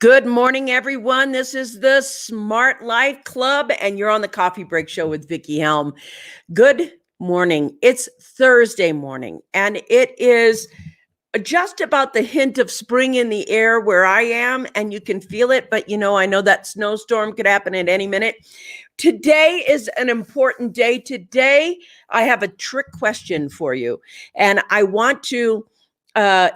Good morning, everyone. This is the Smart Life Club, and you're on the Coffee Break Show with Vickie Helm. Good morning. It's Thursday morning, and it is just about the hint of spring in the air where I am, and you can feel it, but I know that snowstorm could happen at any minute. Today is an important day. Today, I have a trick question for you, and I want to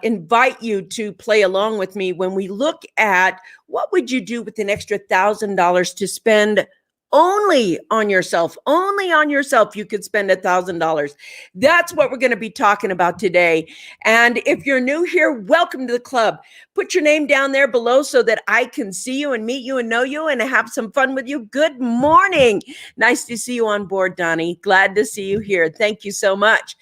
invite you to play along with me when we look at what would you do with an extra $1,000 to spend only on yourself. Only on yourself you could spend $1,000. That's what we're going to be talking about today. And if you're new here, welcome to the club. Put your name down there below so that I can see you and meet you and know you and have some fun with you. Good morning. Nice to see you on board, Donnie. Glad to see you here. Thank you so much.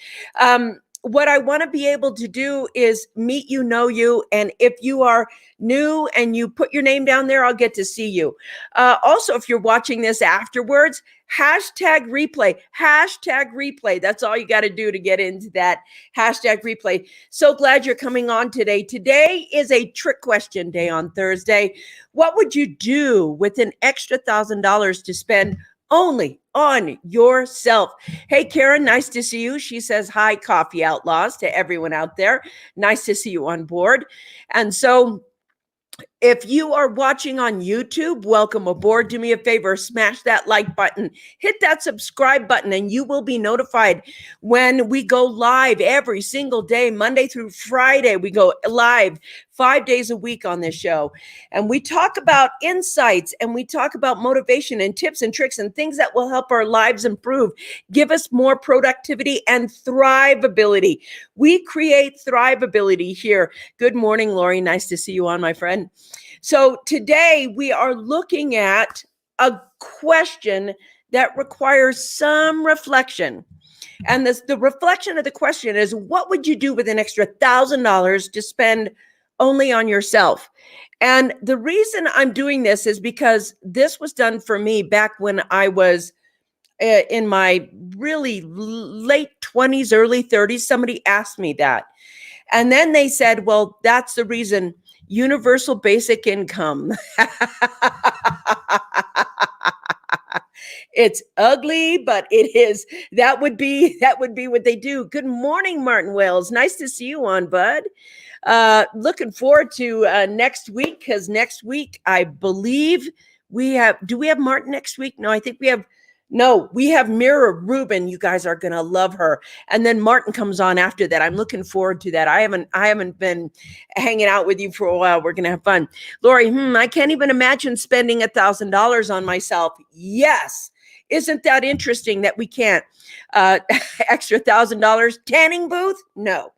What I want to be able to do is meet you, know you. And if you are new and you put your name down there, I'll get to see you. Also, if you're watching this afterwards, hashtag replay. That's all you got to do to get into that hashtag replay. So glad you're coming on today. Today is a trick question day on Thursday. What would you do with an extra $1,000 to spend only on yourself? Hey, Karen, nice to see you. She says, hi, Coffee Outlaws, to everyone out there. Nice to see you on board. And so if you are watching on YouTube, welcome aboard. Do me a favor, smash that like button, hit that subscribe button, and you will be notified when we go live every single day, Monday through Friday. We go live 5 days a week on this show. And we talk about insights and we talk about motivation and tips and tricks and things that will help our lives improve, give us more productivity and thrivability. We create thrivability here. Good morning, Lori. Nice to see you on, my friend. So today we are looking at a question that requires some reflection. And the reflection of the question is, what would you do with an extra $1,000 to spend only on yourself? And the reason I'm doing this is because this was done for me back when I was in my really late 20s, early 30s. Somebody asked me that. And then they said, well, that's the reason. Universal basic income. It's ugly, but it is. That would be what they do. Good morning, Martin Wells. Nice to see you on, bud. Looking forward to next week, because next week I believe we have. Do we have Martin next week? No, I think we have. No, we have Mira Rubin. You guys are going to love her. And then Martin comes on after that. I'm looking forward to that. I haven't been hanging out with you for a while. We're going to have fun. Lori, I can't even imagine spending $1,000 on myself. Yes. Isn't that interesting that we can't? Extra $1,000 tanning booth? No.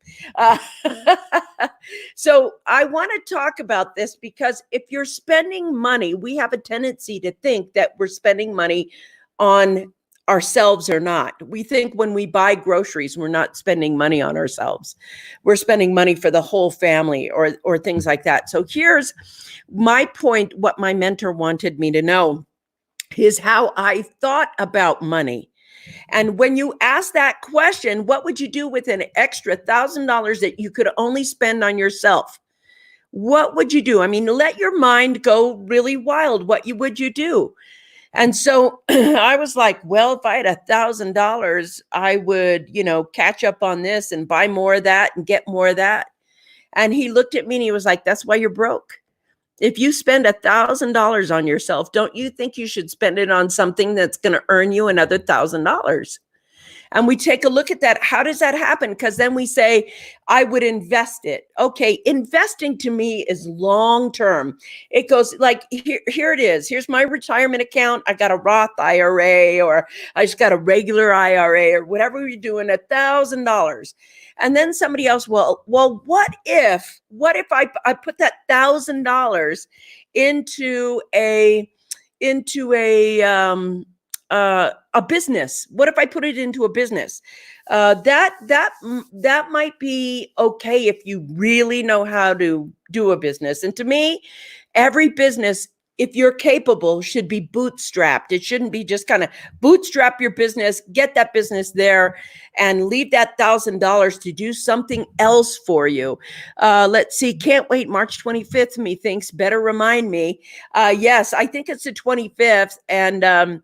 So I want to talk about this because if you're spending money, we have a tendency to think that we're spending money on ourselves or not. We think when we buy groceries, we're not spending money on ourselves. We're spending money for the whole family or things like that. So here's my point. What my mentor wanted me to know is how I thought about money. And when you ask that question, what would you do with an extra $1,000 that you could only spend on yourself? What would you do? I mean, let your mind go really wild. What would you do? And so I was like, well, if I had $1,000, I would, catch up on this and buy more of that and get more of that. And he looked at me and he was like, that's why you're broke. If you spend $1,000 on yourself, don't you think you should spend it on something that's going to earn you another $1,000? And we take a look at that. How does that happen? Because then we say, I would invest it. Okay, investing to me is long term. It goes like, here it is. Here's my retirement account. I got a Roth IRA, or I just got a regular IRA, or whatever you're doing, $1,000. And then somebody else, well, what if I put that $1,000 into a business? What if I put it into a business? That might be okay if you really know how to do a business. And to me, every business if you're capable, should be bootstrapped. It shouldn't be just kind of bootstrap your business, get that business there, and leave that $1,000 to do something else for you. Let's see. Can't wait. March 25th, methinks. Better remind me. Yes, I think it's the 25th. And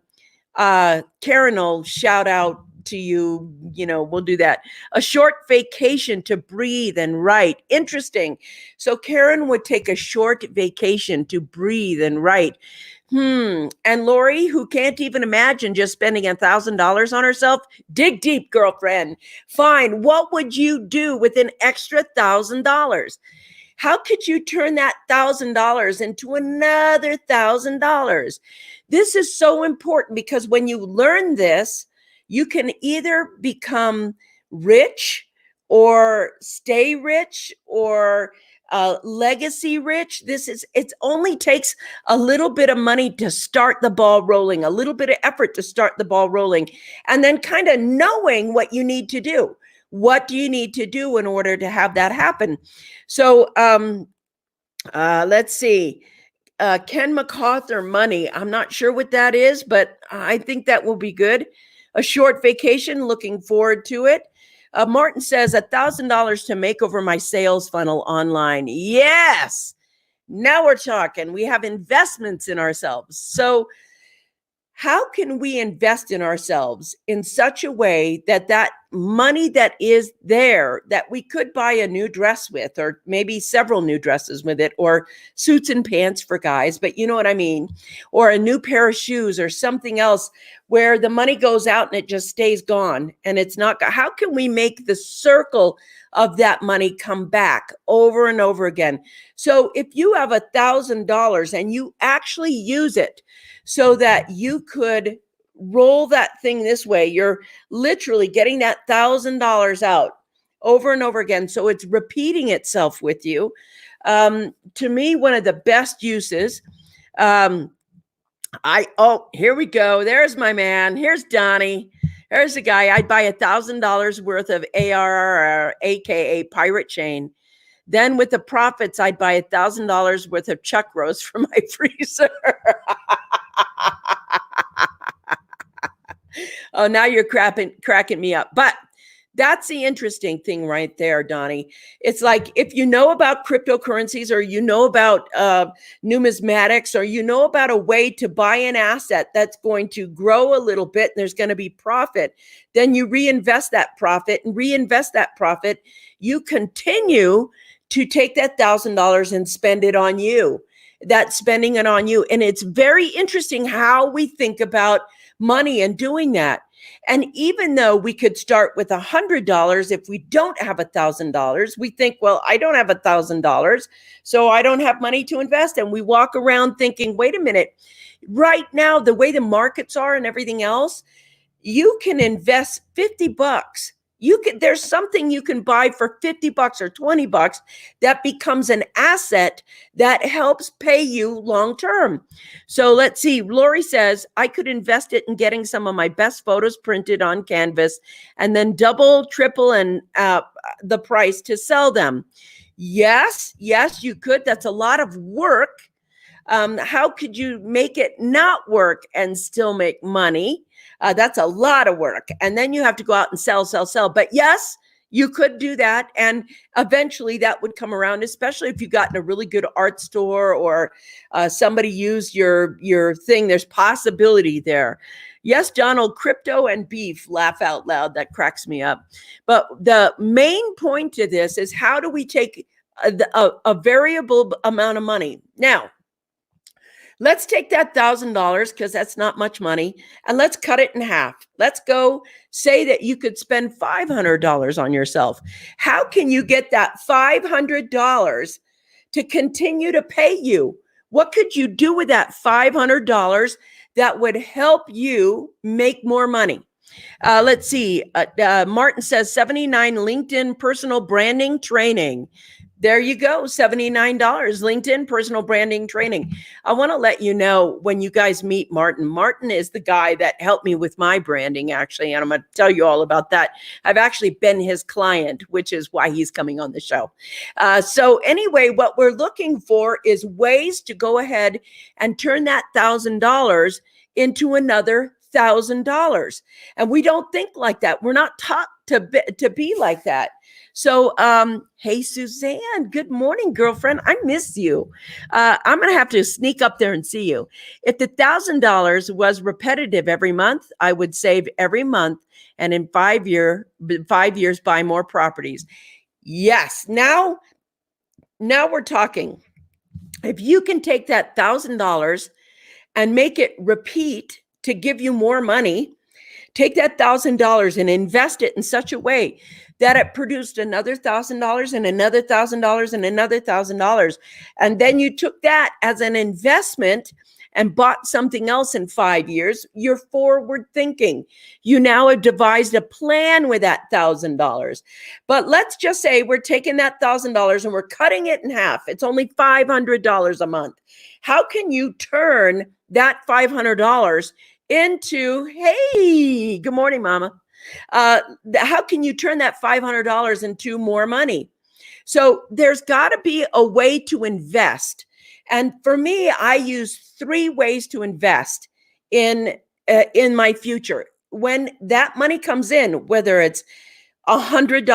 Karen will shout out to you. We'll do that. A short vacation to breathe and write. Interesting. So Karen would take a short vacation to breathe and write. And Lori, who can't even imagine just spending $1,000 on herself, dig deep, girlfriend. Fine. What would you do with an extra $1,000? How could you turn that $1,000 into another $1,000? This is so important because when you learn this, you can either become rich or stay rich or legacy rich. It only takes a little bit of money to start the ball rolling, a little bit of effort to start the ball rolling, and then kind of knowing what you need to do. What do you need to do in order to have that happen? So let's see. Ken MacArthur money. I'm not sure what that is, but I think that will be good. A short vacation, looking forward to it. Martin says $1,000 to make over my sales funnel online. Yes. Now we're talking. We have investments in ourselves. So how can we invest in ourselves in such a way that that money that is there, that we could buy a new dress with, or maybe several new dresses with it, or suits and pants for guys, but you know what I mean, or a new pair of shoes or something else where the money goes out and it just stays gone and it's not, how can we make the circle of that money come back over and over again? So if you have $1,000 and you actually use it so that you could roll that thing this way, you're literally getting that $1,000 out over and over again. So it's repeating itself with you. To me, one of the best uses, here we go. There's my man. Here's Donnie. There's a guy. I'd buy $1,000 worth of ARR, AKA pirate chain. Then with the profits, I'd buy $1,000 worth of chuck roast for my freezer. Oh, now you're cracking me up. But that's the interesting thing right there, Donnie. It's like if you know about cryptocurrencies, or you know about numismatics, or you know about a way to buy an asset that's going to grow a little bit and there's going to be profit, then you reinvest that profit and reinvest that profit. You continue to take that $1,000 and spend it on you. That's spending it on you. And it's very interesting how we think about money and doing that. And even though we could start with $100, if we don't have $1,000, we think, well, I don't have $1,000, so I don't have money to invest. And we walk around thinking, wait a minute, right now, the way the markets are and everything else, you can invest $50. There's something you can buy for $50 or $20 that becomes an asset that helps pay you long term. So let's see. Lori says, I could invest it in getting some of my best photos printed on canvas and then double, triple, and the price to sell them. Yes, you could. That's a lot of work. How could you make it not work and still make money? That's a lot of work. And then you have to go out and sell. But yes, you could do that. And eventually that would come around, especially if you got in a really good art store or somebody used your thing. There's possibility there. Yes, Donald, crypto and beef, laugh out loud. That cracks me up. But the main point to this is, how do we take a variable amount of money? Now, let's take that $1,000, because that's not much money, and let's cut it in half. Let's go say that you could spend $500 on yourself. How can you get that $500 to continue to pay you? What could you do with that $500 that would help you make more money? Let's see. Martin says 79 LinkedIn personal branding training. There you go, $79 LinkedIn personal branding training. I want to let you know when you guys meet Martin. Martin is the guy that helped me with my branding, actually, and I'm going to tell you all about that. I've actually been his client, which is why he's coming on the show. So anyway, what we're looking for is ways to go ahead and turn that $1,000 into another $1,000. And we don't think like that. We're not taught to be like that. So, hey, Suzanne, good morning, girlfriend. I miss you. I'm going to have to sneak up there and see you. If the $1,000 was repetitive every month, I would save every month. And in 5 years, buy more properties. Yes. Now we're talking. If you can take that $1,000 and make it repeat to give you more money, take that $1,000 and invest it in such a way that it produced another $1,000 and another $1,000 and another $1,000. And then you took that as an investment and bought something else in 5 years. You're forward thinking. You now have devised a plan with that $1,000. But let's just say we're taking that $1,000 and we're cutting it in half. It's only $500 a month. How can you turn that $500 into, hey, good morning, mama. How can you turn that $500 into more money? So there's got to be a way to invest. And for me, I use 3 ways to invest in my future. When that money comes in, whether it's $100,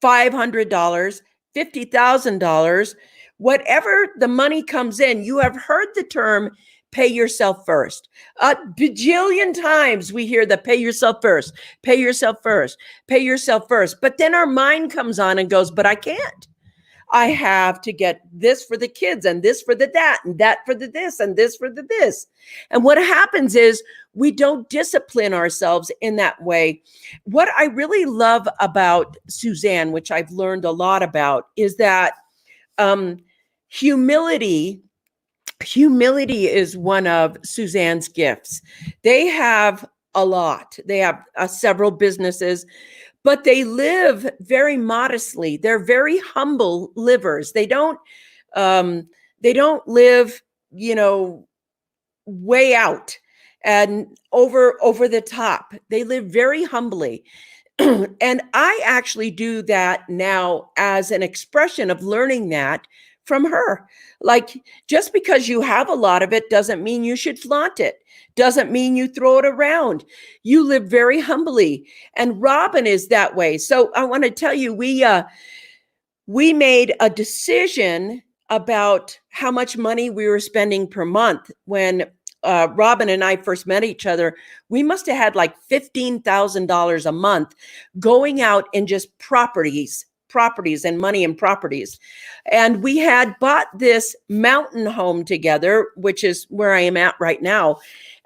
$500, $50,000, whatever the money comes in, you have heard the term pay yourself first. A bajillion times we hear the pay yourself first, pay yourself first, pay yourself first. But then our mind comes on and goes, but I can't. I have to get this for the kids and this for the that and that for the this and this for the this. And what happens is we don't discipline ourselves in that way. What I really love about Suzanne, which I've learned a lot about, is that humility is one of Suzanne's gifts. They have a lot. They have several businesses, but they live very modestly. They're very humble livers. They don't live, way out and over the top. They live very humbly. And I actually do that now as an expression of learning that from her. Like, just because you have a lot of it doesn't mean you should flaunt it. Doesn't mean you throw it around. You live very humbly. And Robin is that way. So I want to tell you, we made a decision about how much money we were spending per month. When Robin and I first met each other, we must have had like $15,000 a month going out in just properties and money and properties. And we had bought this mountain home together, which is where I am at right now,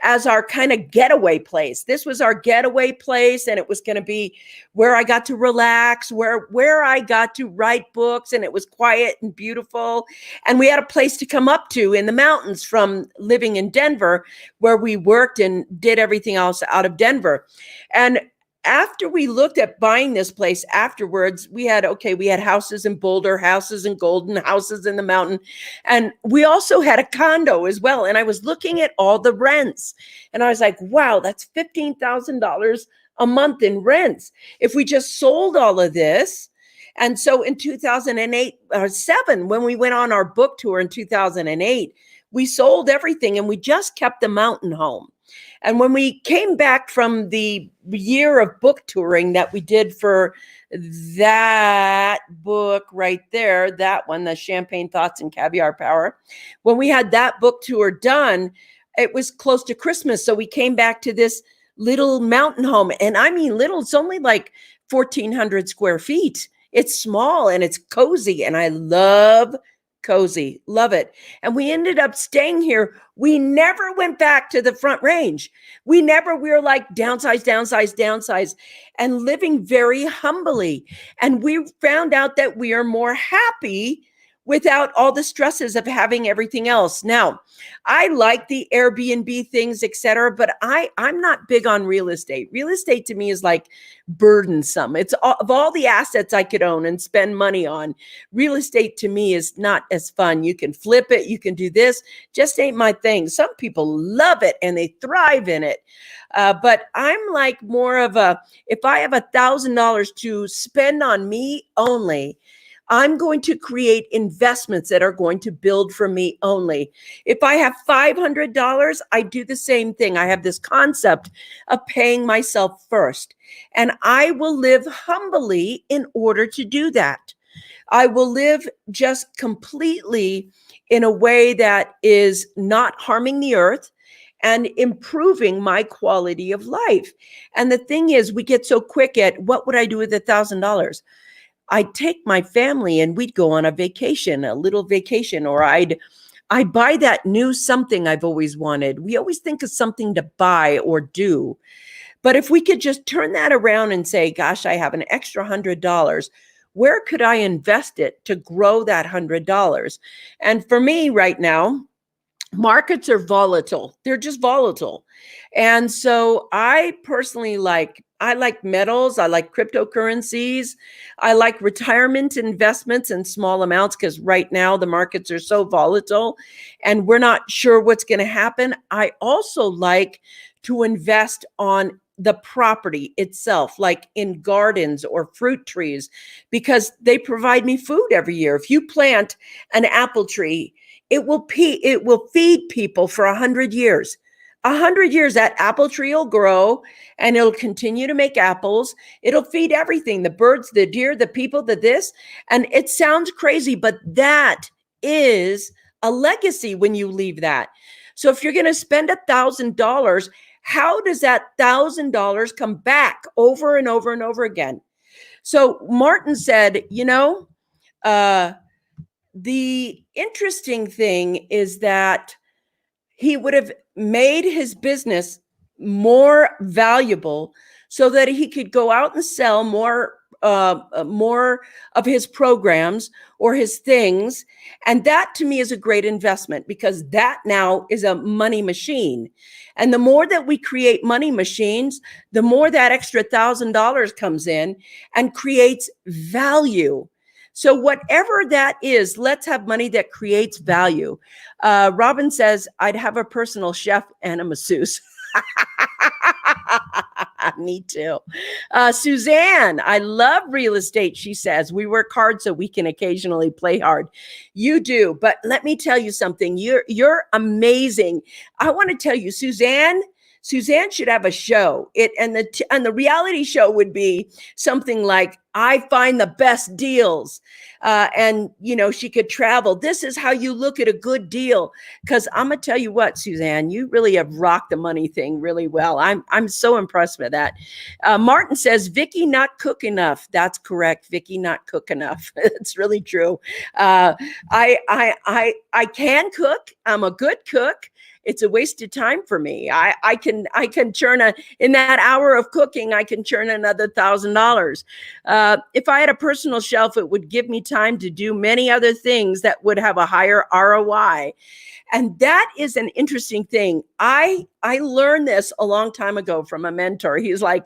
as our kind of getaway place. This was our getaway place, and it was going to be where I got to relax, where I got to write books, and it was quiet and beautiful. And we had a place to come up to in the mountains from living in Denver, where we worked and did everything else out of Denver. And after we looked at buying this place afterwards, we had houses in Boulder, houses in Golden, houses in the mountain. And we also had a condo as well. And I was looking at all the rents and I was like, wow, that's $15,000 a month in rents. If we just sold all of this. And so in 2008 or 7, when we went on our book tour in 2008, we sold everything and we just kept the mountain home. And when we came back from the year of book touring that we did for that book right there, that one, the Champagne Thoughts and Caviar Power, when we had that book tour done, it was close to Christmas. So we came back to this little mountain home. And I mean, little, it's only like 1,400 square feet. It's small and it's cozy. And I love cozy. Love it. And we ended up staying here. We never went back to the Front Range. We were like downsize, and living very humbly. And we found out that we are more happy without all the stresses of having everything else. Now, I like the Airbnb things, etc., but I'm not big on real estate. Real estate to me is like burdensome. It's of all the assets I could own and spend money on, real estate to me is not as fun. You can flip it, you can do this, just ain't my thing. Some people love it and they thrive in it. But I'm like more of a, if I have $1,000 to spend on me only, I'm going to create investments that are going to build for me only. If I have $500, I do the same thing. I have this concept of paying myself first, and I will live humbly in order to do that. I will live just completely in a way that is not harming the earth and improving my quality of life. And the thing is, we get so quick at what would I do with $1,000? I'd take my family and we'd go on a vacation, a little vacation, or I'd buy that new something I've always wanted. We always think of something to buy or do. But if we could just turn that around and say, gosh, I have an extra $100, where could I invest it to grow that $100? And for me right now, markets are volatile. They're just volatile. And so I personally I like metals. I like cryptocurrencies. I like retirement investments in small amounts because right now the markets are so volatile and we're not sure what's going to happen. I also like to invest on the property itself, like in gardens or fruit trees, because they provide me food every year. If you plant an apple tree, it will feed people for 100 years. 100 years, that apple tree will grow and it'll continue to make apples. It'll feed everything, the birds, the deer, the people, the this. And it sounds crazy, but that is a legacy when you leave that. So if you're going to spend $1,000, how does that $1,000 come back over and over and over again? So Martin said, the interesting thing is that he would have made his business more valuable so that he could go out and sell more of his programs or his things. And that to me is a great investment because that now is a money machine. And the more that we create money machines, the more that extra $1,000 comes in and creates value. So whatever that is, let's have money that creates value. Robin says, I'd have a personal chef and a masseuse. Me too. Suzanne, I love real estate, she says. We work hard so we can occasionally play hard. You do, but let me tell you something. You're amazing. I want to tell you, Suzanne should have a show. And the reality show would be something like, I find the best deals. And she could travel. This is how you look at a good deal. Because I'm gonna tell you what, Suzanne, you really have rocked the money thing really well. I'm so impressed with that. Martin says, Vickie not cook enough. That's correct. Vickie not cook enough. It's really true. I can cook. I'm a good cook. It's a waste of time for me. I can churn in that hour of cooking, I can churn another $1,000. If I had a personal shelf, it would give me time to do many other things that would have a higher ROI. And that is an interesting thing. I learned this a long time ago from a mentor. He's like,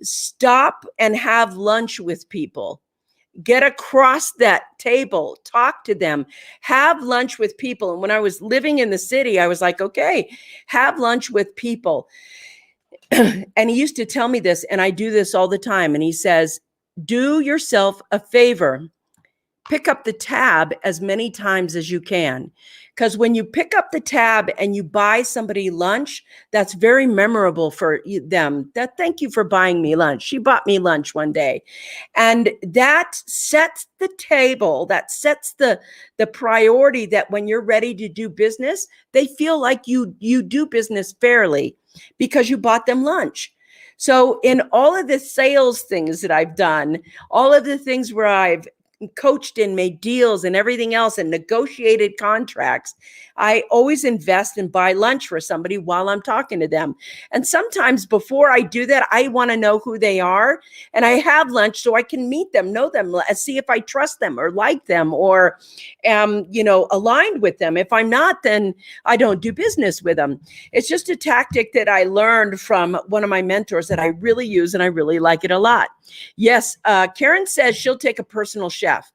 stop and have lunch with people. Get across that table, talk to them, have lunch with people. And when I was living in the city, I was like, okay, have lunch with people. And he used to tell me this, and I do this all the time. And he says, do yourself a favor. Pick up the tab as many times as you can. Because when you pick up the tab and you buy somebody lunch, that's very memorable for them. That thank you for buying me lunch. She bought me lunch one day. And that sets the table, that sets the priority that when you're ready to do business, they feel like you do business fairly because you bought them lunch. So in all of the sales things that I've done, all of the things where I've coached and made deals and everything else and negotiated contracts, I always invest and buy lunch for somebody while I'm talking to them. And sometimes before I do that, I want to know who they are, and I have lunch so I can meet them, know them, see if I trust them or like them or am, aligned with them. If I'm not, then I don't do business with them. It's just a tactic that I learned from one of my mentors that I really use, and I really like it a lot. Yes, Karen says she'll take a personal chef.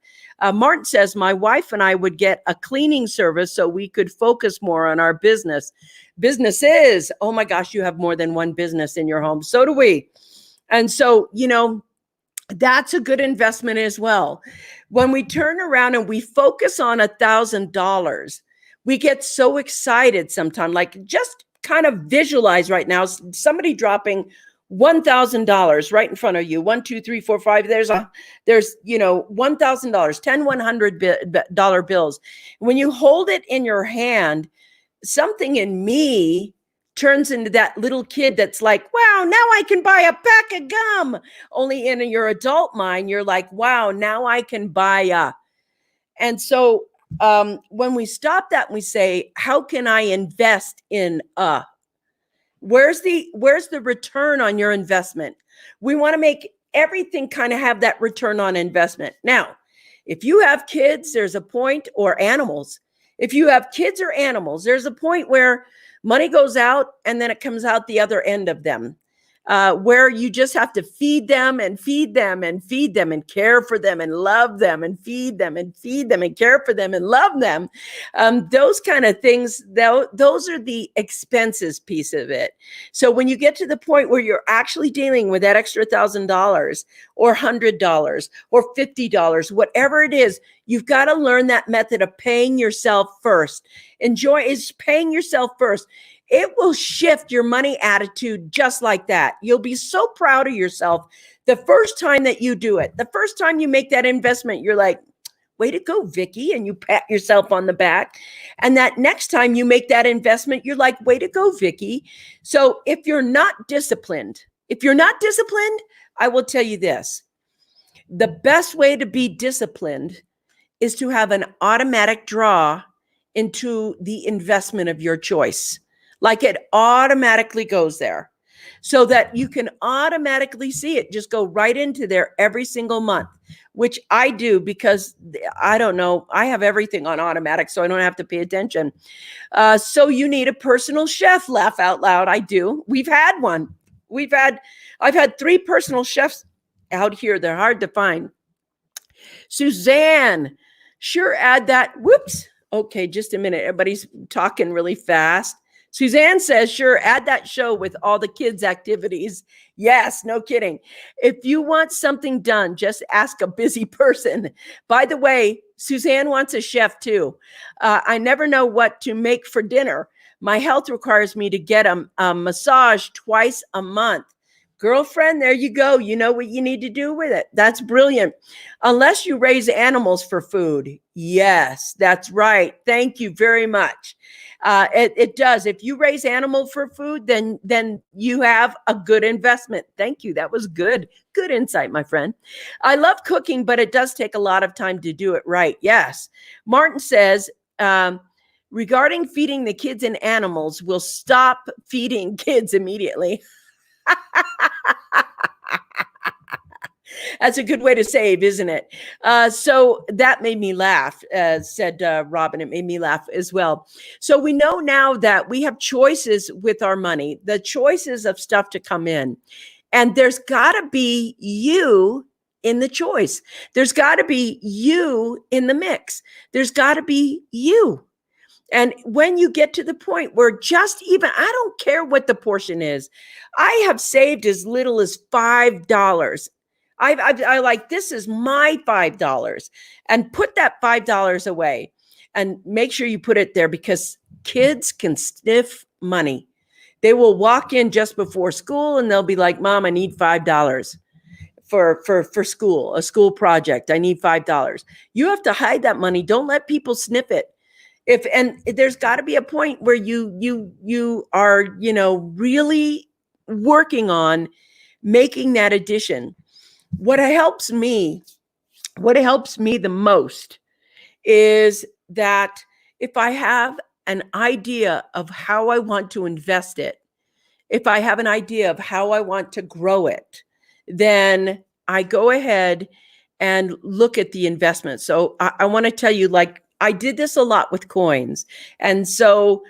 Martin says, my wife and I would get a cleaning service so we could focus more on our business. Businesses. Oh my gosh, you have more than one business in your home. So do we. And so, that's a good investment as well. When we turn around and we focus on $1,000, we get so excited sometimes, like just kind of visualize right now somebody dropping $1,000 right in front of you. 1, 2, 3, 4, 5. There's $1,000, 10 $100 bills. When you hold it in your hand, something in me turns into that little kid that's like, wow, now I can buy a pack of gum. Only in your adult mind, you're like, wow, now I can buy a. And so when we stop that and we say, how can I invest in a? Where's the return on your investment? We want to make everything kind of have that return on investment. Now, if you have kids, there's a point, or animals. If you have kids or animals, there's a point where money goes out and then it comes out the other end of them, where you just have to feed them and feed them and feed them and care for them and love them and feed them and feed them and care for them and love them. Those kind of things, those are the expenses piece of it. So when you get to the point where you're actually dealing with that extra $1,000 or $100 or $50, whatever it is, you've got to learn that method of paying yourself first. Enjoy is paying yourself first. It will shift your money attitude just like that. You'll be so proud of yourself the first time that you do it. The first time you make that investment, you're like, way to go, Vickie, and you pat yourself on the back. And that next time you make that investment, you're like, way to go, Vickie. So if you're not disciplined, I will tell you this. The best way to be disciplined is to have an automatic draw into the investment of your choice. Like it automatically goes there so that you can automatically see it just go right into there every single month, which I do because I don't know. I have everything on automatic, so I don't have to pay attention. So you need a personal chef. Laugh out loud. I do. We've had one. I've had 3 personal chefs out here. They're hard to find. Suzanne, sure add that. Whoops. Okay, just a minute. Everybody's talking really fast. Suzanne says, sure, add that show with all the kids' activities. Yes, no kidding. If you want something done, just ask a busy person. By the way, Suzanne wants a chef too. I never know what to make for dinner. My health requires me to get a massage twice a month. Girlfriend, there you go. You know what you need to do with it. That's brilliant. Unless you raise animals for food. Yes, that's right. Thank you very much. It does. If you raise animal for food, then you have a good investment. Thank you. That was good. Good insight, my friend. I love cooking, but it does take a lot of time to do it right. Yes. Martin says, regarding feeding the kids and animals, we'll stop feeding kids immediately. That's a good way to save, isn't it? So that made me laugh, said Robin. It made me laugh as well. So we know now that we have choices with our money, the choices of stuff to come in. And there's got to be you in the choice. There's got to be you in the mix. There's got to be you. And when you get to the point where just even, I don't care what the portion is, I have saved as little as $5. I like, this is my $5, and put that $5 away and make sure you put it there, because kids can sniff money. They will walk in just before school and they'll be like, Mom, I need $5 for school, a school project. I need $5. You have to hide that money. Don't let people sniff it. And there's got to be a point where you are, really working on making that addition. What helps me what helps me the most is that if I have an idea of how I want to invest it, if I have an idea of how I want to grow it, then I go ahead and look at the investment. So I want to tell you, like, I did this a lot with coins. And so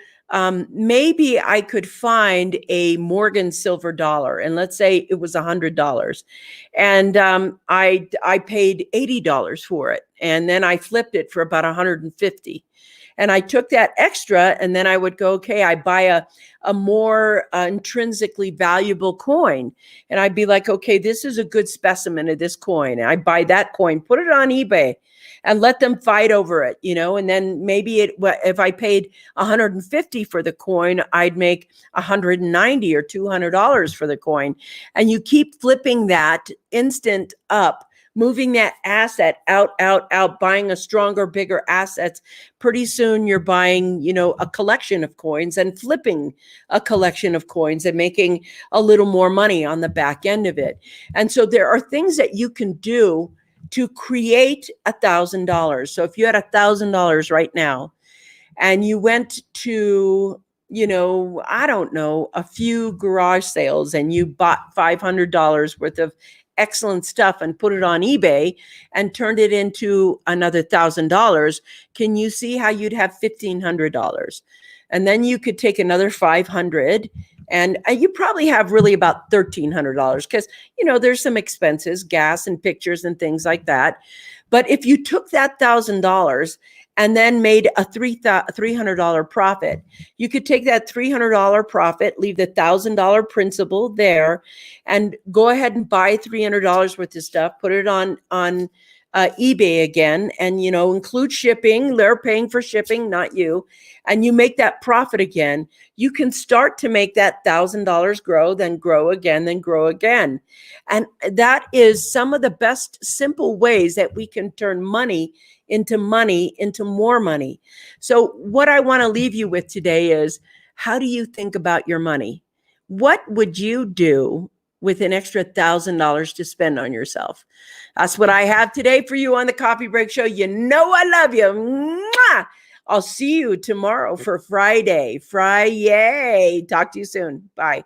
maybe I could find a Morgan silver dollar, and let's say it was $100, and I paid $80 for it, and then I flipped it for about 150. And I took that extra, and then I would go, okay, I buy a more intrinsically valuable coin. And I'd be like, okay, this is a good specimen of this coin. And I buy that coin, put it on eBay, and let them fight over it, and then maybe if I paid 150 for the coin, I'd make 190 or $200 for the coin. And you keep flipping that instant up, moving that asset out, buying a stronger, bigger assets. Pretty soon you're buying, a collection of coins and flipping a collection of coins and making a little more money on the back end of it. And so there are things that you can do to create $1,000. So if you had $1,000 right now and you went to, I don't know, a few garage sales, and you bought $500 worth of excellent stuff and put it on eBay and turned it into another $1,000, can you see how you'd have $1,500? And then you could take another 500, and you probably have really about $1,300 because, there's some expenses, gas and pictures and things like that. But if you took that $1,000 and then made a $300 profit, you could take that $300 profit, leave the $1,000 principal there, and go ahead and buy $300 worth of stuff, put it on eBay again, and include shipping. They're paying for shipping, not you, and you make that profit again. You can start to make that $1,000 grow, then grow again, then grow again. And that is some of the best simple ways that we can turn money into more money. So what I want to leave you with today is, how do you think about your money? What would you do with an extra $1,000 to spend on yourself? That's what I have today for you on the Coffee Break Show. I love you. Mwah! I'll see you tomorrow for Friday. Talk to you soon. Bye.